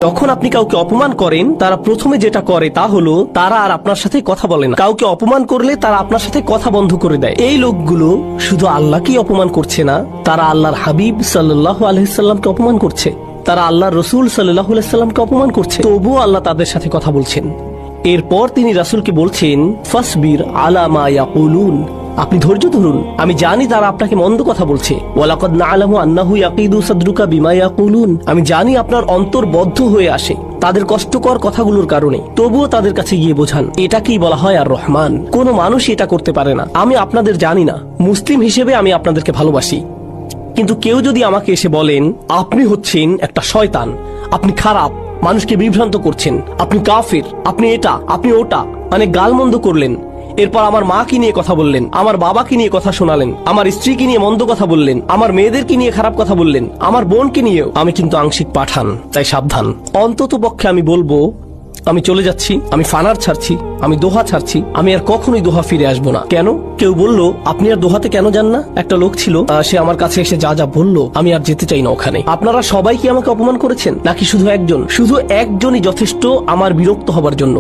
যখন আপনি কাউকে অপমান করেন, তারা প্রথমে যেটা করে তা হলো তারা আর আপনার সাথে কথা বলে না। কাউকে অপমান করলে তারা আপনার সাথে কথা বন্ধ করে দেয়। এই লোকগুলো শুধু আল্লাহকেই অপমান করছে না, তারা আল্লাহর হাবিব সাল্লাল্লাহু আলাইহি সাল্লামকে অপমান করছে, তারা আল্লাহর রসুল সাল্লাল্লাহু আলাইহি সাল্লামকে অপমান করছে, তবুও আল্লাহ তাদের সাথে কথা বলছেন। এরপর তিনি রাসূলকে বলছেন, ফাসবির আলা মা ইয়াকুলুন, আপনি ধৈর্য ধরুন, আমি জানি তারা আপনাকে মন্দ কথা বলছে। ওয়ালাকাদ না'লামু আন্নাহু ইয়াকিদু সাদরুকা বিমা ইয়াকুলুন, আমি জানি আপনার অন্তর বদ্ধ হয়ে আসে তাদের কষ্টকর কথাগুলোর কারণে, তবুও তাদের কাছে গিয়ে বোঝান। এটাকেই বলা হয় আর রহমান। কোনো মানুষই এটা করতে পারে না। আমি আপনাদের জানি না, মুসলিম হিসেবে আমি আপনাদেরকে ভালোবাসি, কিন্তু কেউ যদি আমাকে এসে বলেন আপনি হচ্ছেন একটা শয়তান, আপনি খারাপ, মানুষকে বিভ্রান্ত করছেন, আপনি কাফির, আপনি এটা, আপনি ওটা, মানে গালমন্দ করলেন, এরপর আমার মাকে নিয়ে কথা বললেন, আমার বাবাকে নিয়ে কথা শোনালেন, আমার স্ত্রীকে নিয়ে মন্দ কথা বললেন, আমার মেয়েদেরকে নিয়ে খারাপ কথা বললেন, আমার বোনকে নিয়েও, আমি কিন্তু আংশিক পাঠান, তাই সাবধান। অন্তত পক্ষে আমি বলবো আমি চলে যাচ্ছি, আমি ফানার ছাড়ছি, আমি দোহা ছাড়ছি, আমি আর কখনোই দোহা ফিরে আসবো না। কেন? কেউ বলল আপনি আর দোহাতে কেন যান না? একটা লোক ছিল, সে আমার কাছে এসে যা যা বললো আমি আর যেতে চাই না ওখানে। আপনারা সবাই কি আমাকে অপমান করেছেন, নাকি শুধু একজন? শুধু একজনই যথেষ্ট আমার বিরক্ত হবার জন্য।